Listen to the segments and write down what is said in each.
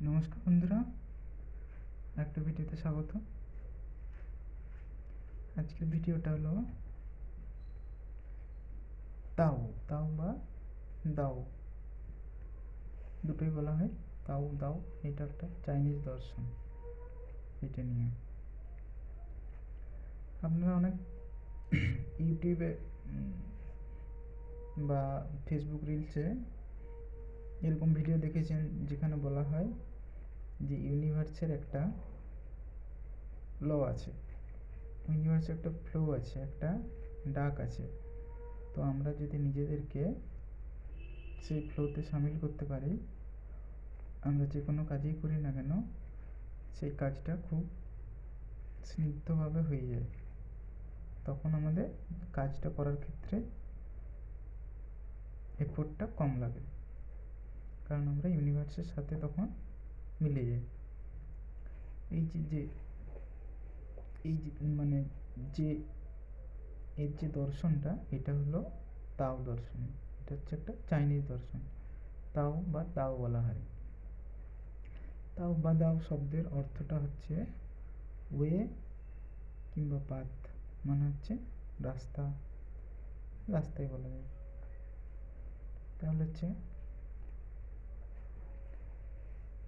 নমস্কার বন্ধুরা, একটা ভিডিওতে স্বাগত। আজকের ভিডিওটা হলো তাও তাও বা দাও, দুটোই বলা হয়। তাও দাও এটা একটা চাইনিজ দর্শন। এটা নিয়ে আপনারা অনেক ইউটিউবে বা ফেসবুক রিলসে এরকম ভিডিও দেখেছেন যেখানে বলা হয় যে ইউনিভার্সের একটা ল আছে, ইউনিভার্সের একটা ফ্লো আছে, একটা ডাক আছে। তো আমরা যদি নিজেদেরকে সেই ফ্লোতে সামিল করতে পারি, আমরা যে কোনো কাজই করি না কেন সেই কাজটা খুব স্নিগ্ধভাবে হয়ে যায়। তখন আমাদের কাজটা করার ক্ষেত্রে এফোর্টটা কম লাগে, কারণ আমরা ইউনিভার্সের সাথে তখন মিলে যাই। এই যে মানে যে এর যে দর্শনটা, এটা হলো তাও দর্শন। এটা হচ্ছে একটা চাইনিজ দর্শন। তাও বা দাও বলা হয়। তাও বা দাও শব্দের অর্থটা হচ্ছে ওয়ে কিংবা পাথ, মানে হচ্ছে রাস্তা, রাস্তায় বলা যায়। তাহলে হচ্ছে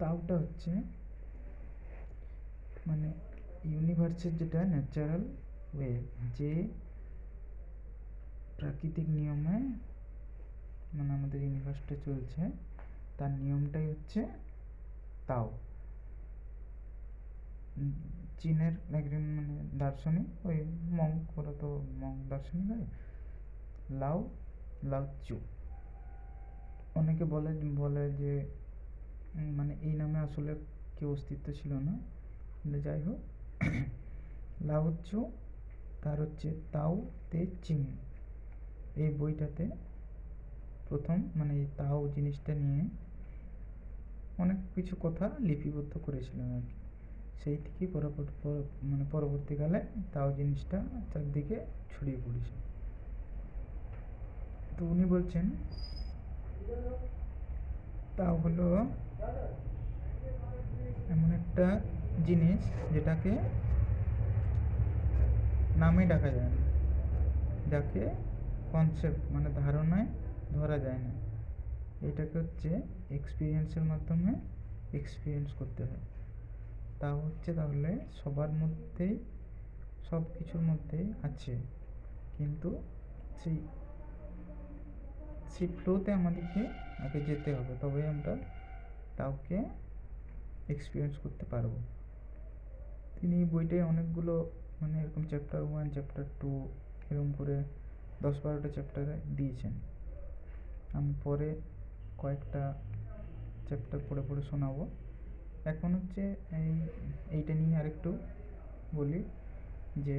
তাওটা হচ্ছে মানে ইউনিভার্সের যেটা ন্যাচারাল ওয়ে, যে প্রাকৃতিক নিয়মে মানে আমাদের ইউনিভার্সটা চলছে, তার নিয়মটাই হচ্ছে তাও। চীনের একজন মানে দার্শনিক, ওই মঙ্ক, ওরা তো মঙ্ক দার্শনিক হয়, লাও লাওৎজু। অনেকে বলে বলে যে মানে এই নামে আসলে কেউ অস্তিত্ব ছিল না, কিন্তু যাই হোক লাওৎজু তার হচ্ছে তাও তে চিং এই বইটাতে প্রথম মানে এই তাও জিনিসটা নিয়ে অনেক কিছু কথা লিপিবদ্ধ করেছিলেন আর কি। সেই থেকেই মানে পরবর্তীকালে তাও জিনিসটা চারদিকে ছড়িয়ে পড়েছে। তো উনি বলছেন তাও হলো এমন একটা জিনিস যেটাকে নামে ডাকা যায় না, যাকে কনসেপ্ট মানে ধারণায় ধরা যায় না। এটাকে হচ্ছে এক্সপিরিয়েন্সের মাধ্যমে এক্সপিরিয়েন্স করতে হয়। তা হচ্ছে তাহলে সবার মধ্যেই, সব কিছুর মধ্যেই আছে, কিন্তু সেই সেই ফ্লোতে আমাদেরকে আগে যেতে হবে, তবে আমরা তাওকে এক্সপিরিয়েন্স করতে পারবো। তিনি বইটায় অনেকগুলো মানে এরকম চ্যাপ্টার 1 চ্যাপ্টার 2 এরকম করে 10-12টা চ্যাপ্টারে দিয়েছেন। আমি পরে কয়েকটা চ্যাপ্টার পড়ে পড়ে শোনাবো। এখন হচ্ছে এইটা নিয়ে আরেকটু বলি যে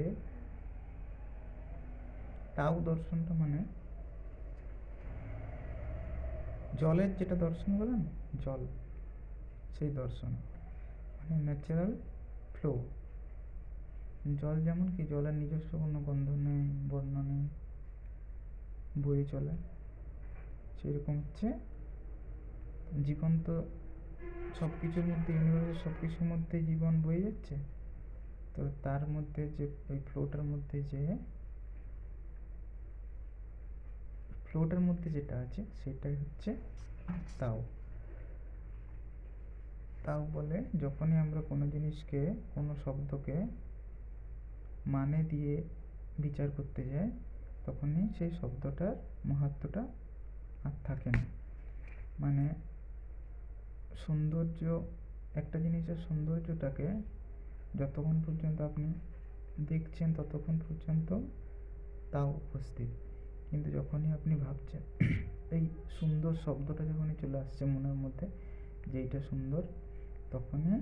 তাও দর্শনটা মানে জলের যেটা দর্শন বলেন, জল, সেই দর্শন মানে ন্যাচারাল ফ্লো। জল যেমন কি, জলের নিজস্ব কোনো গন্ধ নেই, বর্ণ নেই, বয়ে চলে। সেরকম হচ্ছে জীবন, তো সব কিছুর মধ্যে, ইউনিভার্সের সব কিছুর মধ্যে জীবন বয়ে যাচ্ছে। তো তার মধ্যে যে ওই ফ্লোটার মধ্যে যেটা আছে সেটাই হচ্ছে তাও। তাও বলে যখনই আমরা কোনো জিনিসকে, কোনো শব্দকে মানে দিয়ে বিচার করতে যাই, তখনই সেই শব্দটার মাহাত্ম্যটা আর থাকে না। মানে সৌন্দর্য, একটা জিনিসের সৌন্দর্যটাকে যতক্ষণ পর্যন্ত আপনি দেখছেন ততক্ষণ পর্যন্ত তাও উপস্থিত, কিন্তু যখনই আপনি ভাবছেন এই সুন্দর শব্দটা যখনই চলে আসছে মনের মধ্যে যে এইটা সুন্দর, তখনই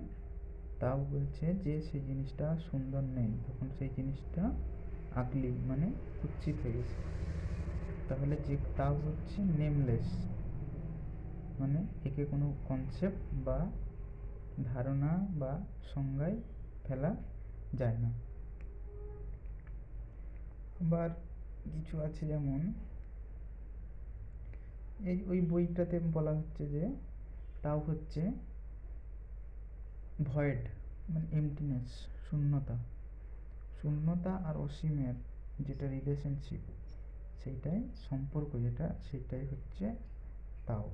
তাও বলছে যে সেই জিনিসটা সুন্দর নেই, তখন সেই জিনিসটা আগলি মানে কুৎসিত হয়ে গেছে। তাহলে যে তাও হচ্ছে নেমলেস, মানে একে কোনো কনসেপ্ট বা ধারণা বা সংজ্ঞায় ফেলা যায় না। আবার কিছু আছে যেমন ওই বইটাতে বলা হচ্ছে যে তাও হচ্ছে ভয়েড মানে এমটিনেস, শূন্যতা। শূন্যতা আর অসীমের যেটা রিলেশনশিপ, সেইটাই সম্পর্ক যেটা, সেটাই হচ্ছে তাও।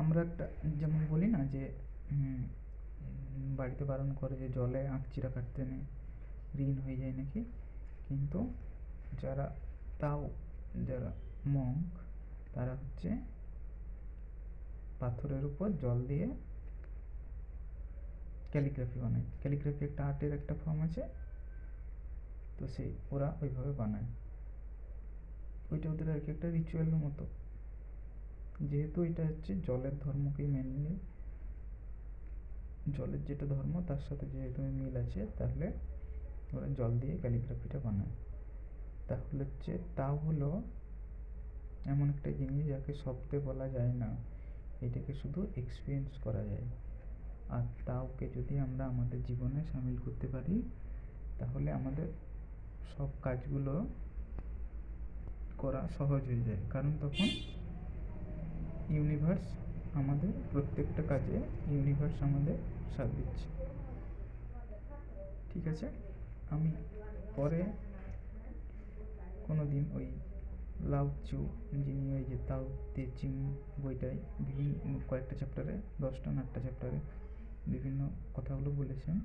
আমরা একটা যেমন বলি না যে বাড়িতে বারণ করে যে জলে আঁকচিরা কাটতে নেই, ঋণ হয়ে যায় নাকি। কিন্তু যারা তাও, যারা মঙ্ক, তারা হচ্ছে পাথরের উপর জল দিয়ে ক্যালিগ্রাফি বানায়। ক্যালিগ্রাফি একটা আর্টের একটা ফর্ম আছে, তো সেই ওরা ওইভাবে বানায়। ওইটা ওদের আর কি একটা রিচুয়ালের মতো। যেহেতু এটা হচ্ছে জলের ধর্মকেই মেনলি, জলের যেটা ধর্ম তার সাথে যেহেতু মিল আছে, তাহলে ওরা জল দিয়ে ক্যালিগ্রাফিটা বানায়। তাহলে হচ্ছে তাও হলো এমন একটা জিনিস যাকে শব্দে বলা যায় না, এটাকে শুধু এক্সপিরিয়েন্স করা যায়। আর তাওকে যদি আমরা আমাদের জীবনে সামিল করতে পারি, তাহলে আমাদের সব কাজগুলো করা সহজ হয়ে যায়। কারণ তখন ইউনিভার্স আমাদের প্রত্যেকটা কাজে, ইউনিভার্স আমাদের সাথ দিচ্ছে। ঠিক আছে, আমি পরে কোনো দিন ওই লাউ চু, যিনি ওই যে তাও তে চিং বইটায় বিভিন্ন কয়েকটা চ্যাপ্টারে, 10টা না 8টা চ্যাপ্টারে বিভিন্ন কথাগুলো বলেছেন,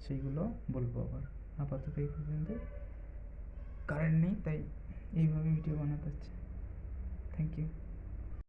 সেইগুলো বলবো আবার। আপাতত এই পর্যন্ত। কারেন্ট নেই, তাই এইভাবে ভিডিও বানাতে হচ্ছে। Thank you.